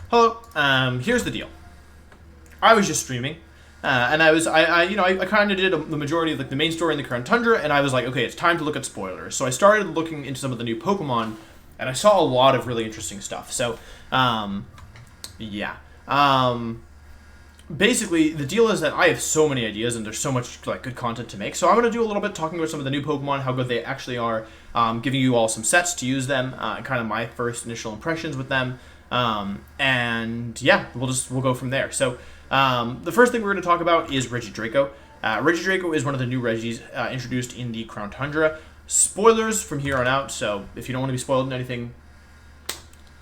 Hello. Here's the deal. I was just streaming, and I kind of did the majority of like the main story in the current Tundra, and I was like, okay, it's time to look at spoilers. So I started looking into some of the new Pokemon, and I saw a lot of really interesting stuff. So, yeah. Basically, the deal is that I have so many ideas, and there's so much like good content to make. So I'm gonna do a little bit talking about some of the new Pokemon, how good they actually are, giving you all some sets to use them, kind of my first initial impressions with them. And yeah, we'll go from there. So the first thing we're going to talk about is Regidrago. Regidrago is one of the new Regis introduced in the Crown Tundra. Spoilers from here on out, so if you don't want to be spoiled in anything,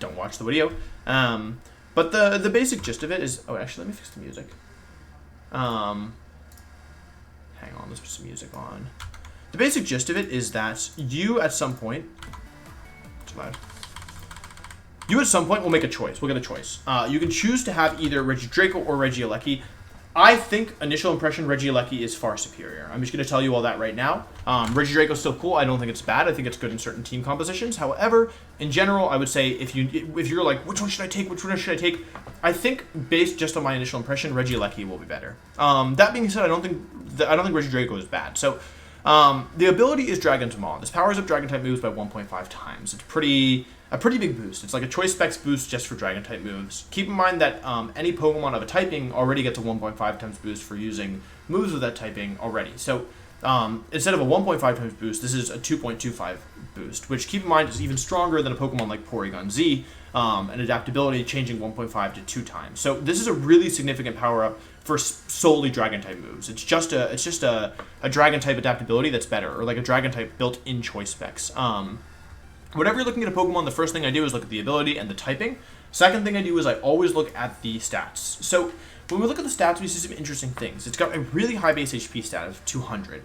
don't watch the video. But the basic gist of it is... Oh, actually, let me fix the music. Hang on, let's put some music on. The basic gist of it is that you, at some point... Too loud. You at some point will make a choice. We'll get a choice. You can choose to have either Regidrago or Regieleki. I think initial impression Regieleki is far superior. I'm just going to tell you all that right now. Regidrago is still cool. I don't think it's bad. I think it's good in certain team compositions. However, in general, I would say if you're like, which one should I take? Which one should I take? I think based just on my initial impression, Regieleki will be better. That being said, I don't think Regidrago is bad. So the ability is Dragon to Maw. This powers up Dragon type moves by 1.5 times. It's a pretty big boost. It's like a choice specs boost just for Dragon type moves. Keep in mind that any Pokemon of a typing already gets a 1.5 times boost for using moves with that typing already. So instead of a 1.5 times boost, this is a 2.25 boost, which keep in mind is even stronger than a Pokemon like Porygon Z, and adaptability changing 1.5 to 2 times. So this is a really significant power up for solely Dragon type moves. It's just a Dragon type adaptability that's better, or like a Dragon type built in choice specs. Whenever you're looking at a Pokemon, the first thing I do is look at the ability and the typing. Second thing I do is I always look at the stats. So when we look at the stats, we see some interesting things. It's got a really high base HP stat of 200,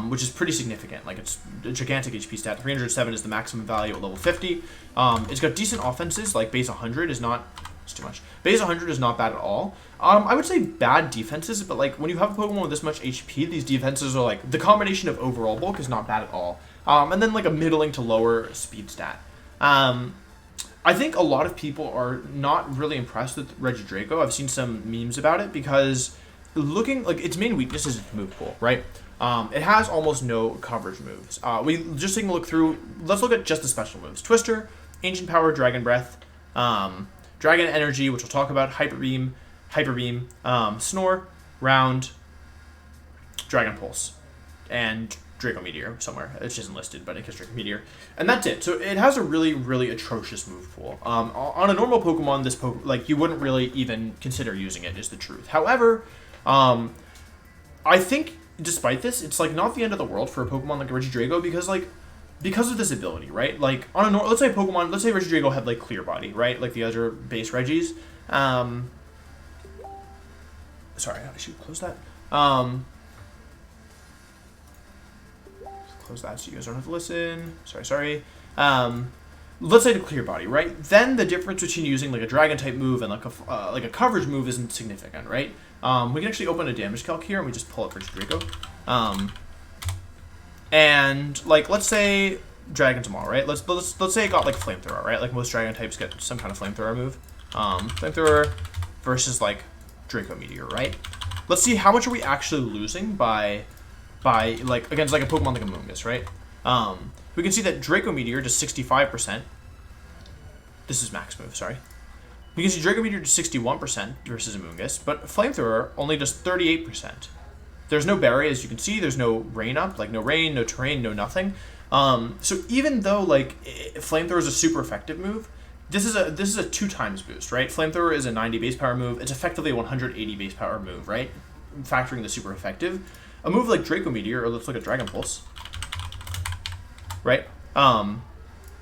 which is pretty significant. Like, it's a gigantic HP stat. 307 is the maximum value at level 50. It's got decent offenses, like base 100 is not... It's too much. Base 100 is not bad at all. I would say bad defenses, but like when you have a Pokemon with this much HP, these defenses are like... The combination of overall bulk is not bad at all. And then like a middling to lower speed stat. I think a lot of people are not really impressed with Regidrago. I've seen some memes about it because looking like its main weakness is its move pool, right? It has almost no coverage moves. We just taking a look through. Let's look at just the special moves: Twister, Ancient Power, Dragon Breath, Dragon Energy, which we'll talk about, Hyper Beam, Snore, Round, Dragon Pulse, and Draco Meteor somewhere. It isn't listed, but it gets Draco Meteor. And that's it. So it has a really, really atrocious move pool. On a normal Pokemon, like you wouldn't really even consider using it, is the truth. However, I think despite this, it's like not the end of the world for a Pokemon like Regidrago because of this ability, right? Like on a let's say Regidrago had like Clear Body, right? Like the other base Regis. Sorry, I should close that. Close that so you guys don't have to listen. Sorry. Let's say the Clear Body, right? Then the difference between using like a Dragon type move and like a coverage move isn't significant, right? We can actually open a damage calc here and we just pull up Regidrago. And like let's say Dragon Tomorrow, right? Let's say it got like Flamethrower, right? Like most Dragon types get some kind of Flamethrower move. Flamethrower versus like Draco Meteor, right? Let's see how much are we actually losing by like against like a Pokemon like Amoonguss, right? We can see that Draco Meteor does 65%. This is max move, sorry. We can see Draco Meteor does 61% versus Amoonguss, but Flamethrower only does 38%. There's no berry, as you can see. There's no rain up, like no rain, no terrain, no nothing. So even though like Flamethrower is a super effective move, this is a 2 times boost, right? Flamethrower is a 90 base power move. It's effectively a 180 base power move, right? Factoring the super effective. A move like Draco Meteor, or let's look at Dragon Pulse, right?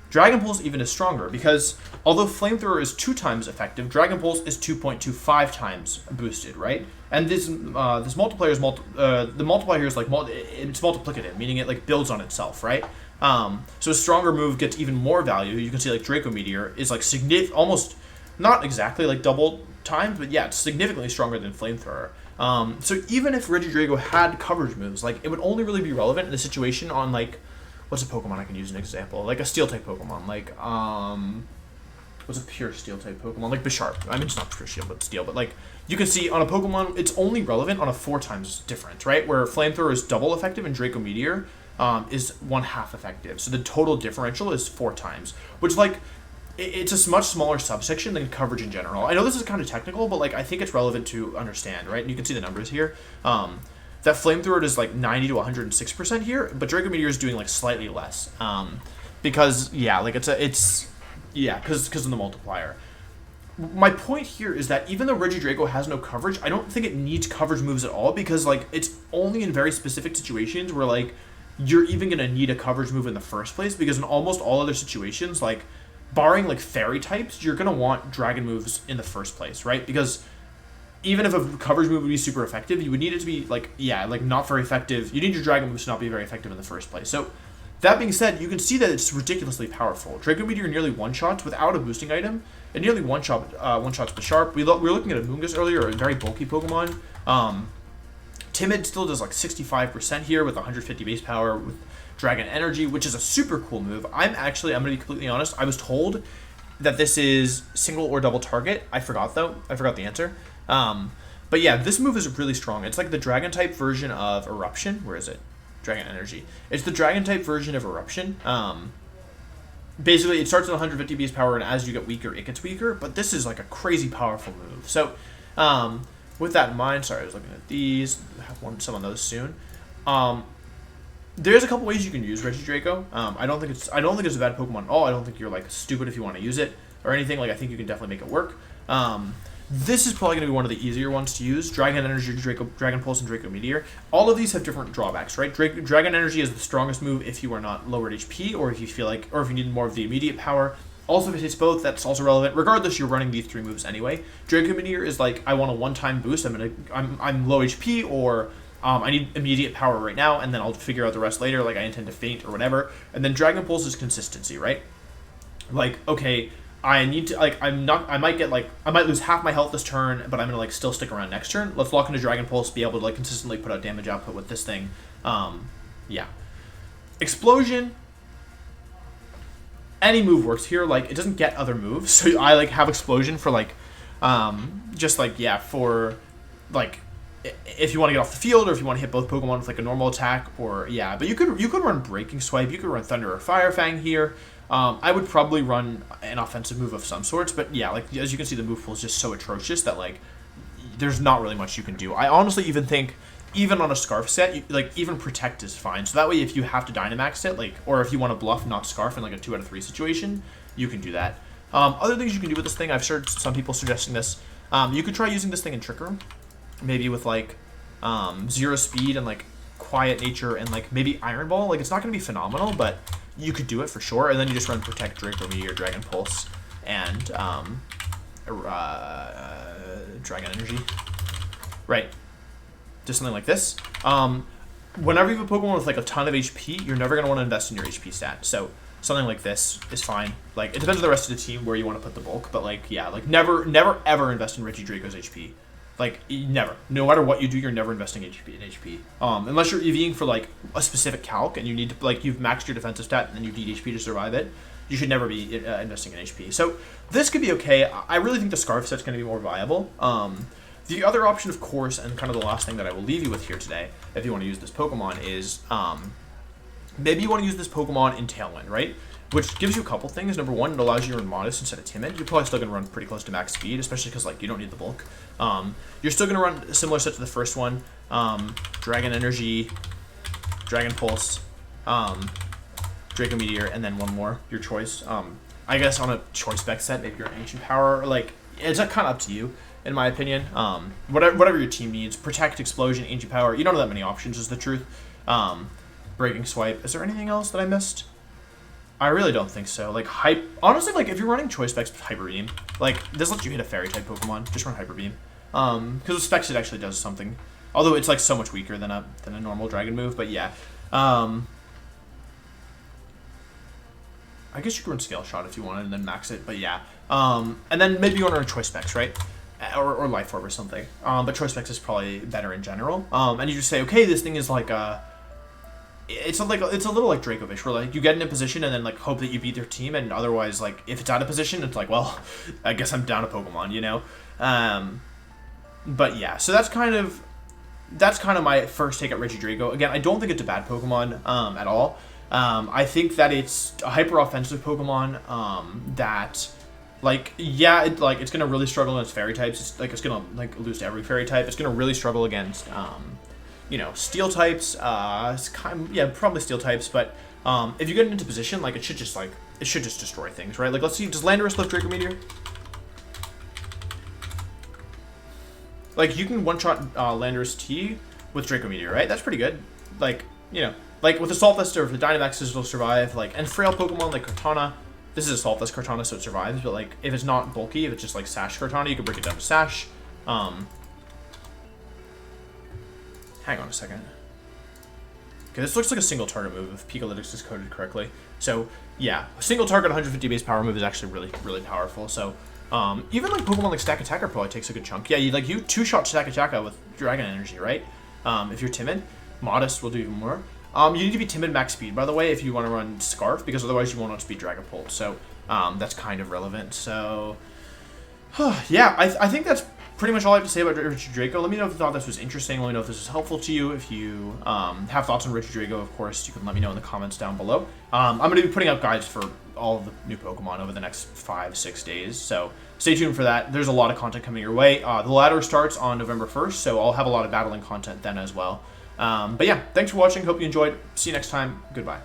Dragon Pulse even is stronger because although Flamethrower is 2 times effective, Dragon Pulse is 2.25 times boosted, right? And this multiplier is the multiplier here is like it's multiplicative, meaning it like builds on itself, right? So a stronger move gets even more value. You can see like Draco Meteor is like almost not exactly like double times, but yeah, it's significantly stronger than Flamethrower. So even if Regidrago had coverage moves, like it would only really be relevant in the situation on like, what's a Pokemon I can use an example? Like a Steel type Pokemon, like what's a pure steel type Pokemon? Like Bisharp. I mean, it's not pure steel, but steel. But like, you can see on a Pokemon, it's only relevant on a 4 times difference, right? Where Flamethrower is double effective and Draco Meteor is 1/2 effective. So the total differential is 4 times, which like, it's a much smaller subsection than coverage in general. I know this is kind of technical, but like, I think it's relevant to understand, right? And you can see the numbers here. That Flamethrower does like 90 to 106% here, but Draco Meteor is doing like slightly less. Because yeah, like because of the multiplier. My point here is that even though Regidrago has no coverage, I don't think it needs coverage moves at all, because like, it's only in very specific situations where like, you're even gonna need a coverage move in the first place, because in almost all other situations, like barring like fairy types, you're gonna want dragon moves in the first place, right? Because even if a coverage move would be super effective, you would need it to be like, not very effective. You need your dragon moves to not be very effective in the first place. So that being said, you can see that it's ridiculously powerful. Draco Meteor nearly one-shots without a boosting item, and nearly one-shots Bisharp. We were looking at a Moongus earlier, a very bulky Pokemon. Timid still does like 65% here with 150 base power with Dragon Energy, which is a super cool move. I'm going to be completely honest, I was told that this is single or double target. I forgot though. I forgot the answer. But yeah, this move is really strong. It's like the Dragon type version of Eruption. Where is it? Dragon Energy. It's the Dragon type version of Eruption. Basically, it starts at 150 base power, and as you get weaker, it gets weaker. But this is like a crazy powerful move. So, with that in mind, sorry, I was looking at these. I have some on those soon. There's a couple ways you can use Regidrago. I don't think it's a bad Pokemon at all. I don't think you're like stupid if you want to use it or anything. Like, I think you can definitely make it work. This is probably going to be one of the easier ones to use. Dragon Energy, Dragon Pulse, and Draco Meteor. All of these have different drawbacks, right? Dragon Energy is the strongest move if you are not lowered HP, or if you feel like, or if you need more of the immediate power. Also, if it hits both, that's also relevant. Regardless, you're running these 3 moves anyway. Draco Meteor is like, I want a one-time boost. I'm low HP, or I need immediate power right now, and then I'll figure out the rest later. Like, I intend to faint or whatever. And then Dragon Pulse is consistency, right? Like, okay, I need to, like, I might lose half my health this turn, but I'm gonna like still stick around next turn. Let's lock into Dragon Pulse, be able to like consistently put out damage output with this thing. Yeah. Explosion. Any move works here. Like, it doesn't get other moves, so I like have Explosion for like, just like, yeah, for like, if you want to get off the field, or if you want to hit both Pokemon with like a normal attack, or yeah. But you could run Breaking Swipe. You could run Thunder or Fire Fang here. I would probably run an offensive move of some sorts, but yeah, like, as you can see, the move pool is just so atrocious that like, there's not really much you can do. I honestly even think, even on a Scarf set, even Protect is fine. So that way, if you have to Dynamax it, like, or if you want to bluff not Scarf in like a 2 out of 3 situation, you can do that. Other things you can do with this thing, I've heard some people suggesting this. You could try using this thing in Trick Room, maybe with like 0 speed and like Quiet Nature and like maybe Iron Ball. Like, it's not going to be phenomenal, but you could do it for sure. And then you just run Protect, Draco Meteor, Dragon Pulse, and Dragon Energy. Right. Just something like this. Whenever you have a Pokemon with like a ton of HP, you're never going to want to invest in your HP stat. So something like this is fine. Like, it depends on the rest of the team where you want to put the bulk, but like, yeah, like never ever invest in Regidrago's HP. Like, never. No matter what you do, you're never investing in HP. Unless you're EVing for like a specific calc and you need to, like, you've maxed your defensive stat and then you need HP to survive it. You should never be investing in HP. So this could be okay. I really think the Scarf set's going to be more viable. The other option, of course, and kind of the last thing that I will leave you with here today, if you want to use this Pokemon, is maybe you want to use this Pokemon in Tailwind, right? Which gives you a couple things. Number one, it allows you to run Modest instead of Timid. You're probably still going to run pretty close to max speed, especially because like you don't need the bulk. You're still going to run a similar set to the first one. Dragon Energy, Dragon Pulse, Draco Meteor, and then one more, your choice. I guess on a choice spec set, maybe you're an Ancient Power. Or, like, it's kind of up to you, in my opinion. Whatever your team needs. Protect, Explosion, Ancient Power. You don't have that many options, is the truth. Breaking Swipe. Is there anything else that I missed? I really don't think so. Like, honestly, like, if you're running choice specs with Hyper Beam, like, this lets you hit a fairy type Pokemon. Just run Hyper Beam. Because with specs it actually does something. Although it's like so much weaker than a normal dragon move, but yeah. I guess you could run Scale Shot if you wanted and then max it, but yeah. And then maybe you want to run choice specs, right? Or Life Orb or something. But choice specs is probably better in general. And you just say, okay, this thing is like a it's a little like Draco-ish, where like you get in a position and then like hope that you beat their team, and otherwise like if it's out of position, it's like, well, I guess I'm down a Pokemon, you know. But yeah, so that's kind of my first take at Regidrago. Again, I don't think it's a bad Pokemon at all. I think that it's a hyper offensive Pokemon that, like, yeah, it's gonna really struggle against fairy types. It's gonna like lose to every fairy type. It's gonna really struggle against you know, steel types. It's yeah, probably steel types. But if you get it into position, like it should just destroy things, right? Like, let's see, does Landorus lift Draco Meteor? Like, you can one-shot Landorus T with Draco Meteor, right? That's pretty good. Like, you know, like with Assault Vest or the Dynamaxes, it'll survive. Like, and frail Pokemon like Kartana, this is Assault Vest Kartana, so it survives. But like, if it's not bulky, if it's just like Sash Kartana, you can break it down to Sash. Hang on a second. Okay, this looks like a single target move if Pikalytics is coded correctly. So yeah, a single target 150 base power move is actually really powerful. So even like Pokemon like Stack Attacker probably takes a good chunk. Yeah, you two-shot Stack Attacker with Dragon Energy, right? If you're timid, Modest will do even more. You need to be timid max speed, by the way, if you want to run Scarf, because otherwise you won't outspeed Dragapult. So that's kind of relevant. So yeah, I think that's pretty much all I have to say about Regidrago. Let me know if you thought this was interesting. Let me know if this was helpful to you. If you have thoughts on Regidrago, of course, you can let me know in the comments down below. I'm going to be putting up guides for all of the new Pokemon over the next 5-6 days, so stay tuned for that. There's a lot of content coming your way. The ladder starts on November 1st, so I'll have a lot of battling content then as well. But yeah, thanks for watching. Hope you enjoyed. See you next time. Goodbye.